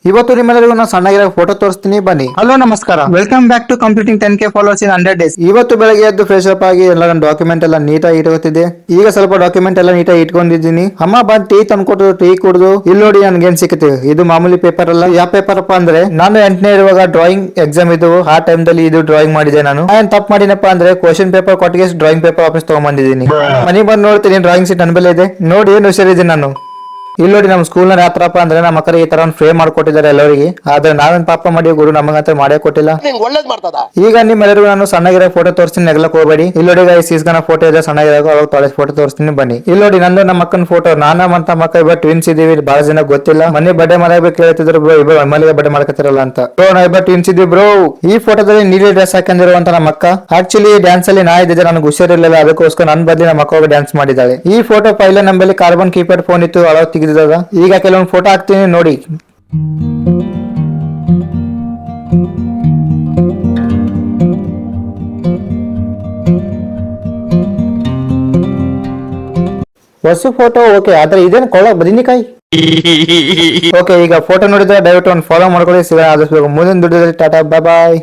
ಇವತ್ತು ನಿಮ್ಮೆಲ್ಲರಿಗೂ ನಾನು ಸಣ್ಣಗಿರೋ ಫೋಟೋ ತೋರಿಸ್ತೀನಿ ಬನ್ನಿ. ಹಲೋ ನಮಸ್ಕಾರ, welcome back to completing 10K followers in 100 days. ಇವತ್ತು ಬೆಳಗ್ಗೆ ಎದ್ದು ಫ್ರೆಶ್ ಅಪ್ ಆಗಿ ಎಲ್ಲ ನನ್ನ ಡಾಕ್ಯುಮೆಂಟ್ ಎಲ್ಲ ನೀಟಾಗಿ ಇಟ್ಕೊತಿದ್ದೆ. ಈಗ ಸ್ವಲ್ಪ ಡಾಕ್ಯುಮೆಂಟ್ ಎಲ್ಲ ನೀಟಾಗಿ ಇಟ್ಕೊಂಡಿದ್ದೀನಿ. ಅಮ್ಮ ಬಂದ್ ಟೀ ತಂದ್ಕೊಟ್ಟು ಟೀ ಕುಡಿದು ಇಲ್ಲಿ ನೋಡಿ ನನ್ಗೆ ಏನ್ ಸಿಕ್ಕಿತು. ಇದು ಮಾಮೂಲಿ ಪೇಪರ್ ಅಲ್ಲ. ಯಾವ ಪೇಪರ್ ಅಪ್ಪ ಅಂದ್ರೆ ನಾನು 8ನೇ ಇರುವಾಗ ಡ್ರಾಯಿಂಗ್ ಎಕ್ಸಾಮ್ ಇದ್ದು ಆ ಟೈಮ್ ದಲ್ಲಿ ಇದು ಡ್ರಾಯಿಂಗ್ ಮಾಡಿದೆ. ನಾನು ಏನ್ ತಪ್ಪು ಮಾಡಿನಪ್ಪ ಅಂದ್ರೆ ಕ್ವಶನ್ ಪೇಪರ್ ಕೊಟ್ಟಿಗೆ ಡ್ರಾಯಿಂಗ್ ಪೇಪರ್ ವಾಪಸ್ ತಗೊಂಡ್ಬಂದಿದ್ದೀನಿ. ಮನೆಗೆ ಬಂದು ನೋಡ್ತೀನಿ ಡ್ರಾಯಿಂಗ್ ಶೀಟ್ ನನ್ನ ಮೇಲೆ ಇದೆ. ನೋಡಿ ಏನು ಹುಷಾರಿದೆ ನಾನು. ಇಲ್ಲಿ ನೋಡಿ ನಮ್ಮ ಸ್ಕೂಲ್ ನ ಯಾವ ತರಪ್ಪ ಅಂದ್ರೆ ನಮ್ಮ ಮಕ್ಕಳಿಗೆ ಈ ತರ ಒಂದು ಫ್ರೇಮ್ ಮಾಡ್ಕೊಟ್ಟಿದ್ದಾರೆ ಎಲ್ಲರಿಗೆ. ಆದ್ರೆ ನಾವೇನ್ ಪಾಪ ಮಾಡಿ ಗುರು ನಮಗಂತ ಮಾಡೇ ಕೊಟ್ಟಿಲ್ಲ. ಈಗ ನಿಮ್ಮೆಲ್ಲರಿಗೂ ನಾನು ಸಣ್ಣಗಿರೋ ಫೋಟೋ ತೋರಿಸ್ತೀನಿ, ನೆಗ್ಲಕ್ ಹೋಗಬೇಡಿ. ಇಲ್ಲಿ ನೋಡಿ ಸೀಸ್ಗನ ಫೋಟೋ ಇದೆ ಸಣ್ಣಗಿರೋ, ಅವಾಗ ತೊಳೆ ಫೋಟೋ ತೋರಿಸ್ತೀನಿ ಬನ್ನಿ. ಇಲ್ಲಿ ನೋಡಿ ನಂದು ನಮ್ಮ ಮಕ್ಕನ ಫೋಟೋ. ನಾನು ಅಂತ ಮಕ್ಕ ಇಬ್ಬರು ಟ್ವಿನ್ಸ್ ಇದೀವಿ. ಬಹಳ ಜನ ಗೊತ್ತಿಲ್ಲ. ಮನೆ ಬರ್ಡೇ ಮಾಡಬೇಕು ಹೇಳ್ತಿದ್ರು ಬ್ರೋ, ಇಬ್ಬರು ಒಮ್ಮೆಲೆ ಬರ್ಡೇ ಮಾಡ್ಕೊತಿರಲ್ಲ ಅಂತ. ಬ್ರೋ ನಾ ಇಬ್ಬರು ಟ್ವಿನ್ಸ್ ಇದೀವಿ ಬ್ರೋ. ಈ ಫೋಟೋದಲ್ಲಿ ನೀಲಿ ಡ್ರೆಸ್ ಹಾಕೊಂಡಿರುವಂತ ನಮ್ಮ ಅಕ್ಕ. ಆಕ್ಚುಲಿ ಡ್ಯಾನ್ಸ್ ಅಲ್ಲಿ ನಾ ಇದ್ದಿದ್ದೆ, ನನಗೆ ಹುಷಾರಿರ್ಲಿಲ್ಲ. ಅದಕ್ಕೋಸ್ಕರ ನನ್ನ ಬದಲಿ ನಮ್ಮ ಅಕ್ಕ ಹೋಗಿ ಡ್ಯಾನ್ಸ್ ಮಾಡಿದ್ದಾಳೆ. ಈ ಫೋಟೋ ಪೈಲೆ ನಮ್ಮಲ್ಲಿ ಕಾರ್ಬನ್ ಕೀಪ್ಯಾಡ್ ಫೋನ್ ಇತ್ತು, ಅಳವ್ ತೆಗೆದ. ಈಗ ಕೆಲವೊಂದು ಫೋಟೋ ಹಾಕ್ತೀನಿ ನೋಡಿ. ಹೊಸ ಫೋಟೋ ಓಕೆ, ಆದ್ರೆ ಇದೇನು ಕೊಳ್ಳ ಬದನಿಕಾಯಿ. ಓಕೆ, ಈಗ ಫೋಟೋ ನೋಡಿದ್ರೆ ದಯವಿಟ್ಟು ಒಂದು ಫಾಲೋ ಮಾಡ್ಕೊಳ್ಳಿ. ಸಿಗೋಣ ಆದಷ್ಟು ಮುಂದಿನ ದುಡ್ಡು. ಟಾಟಾ, ಬಾಯ್ ಬಾಯ್.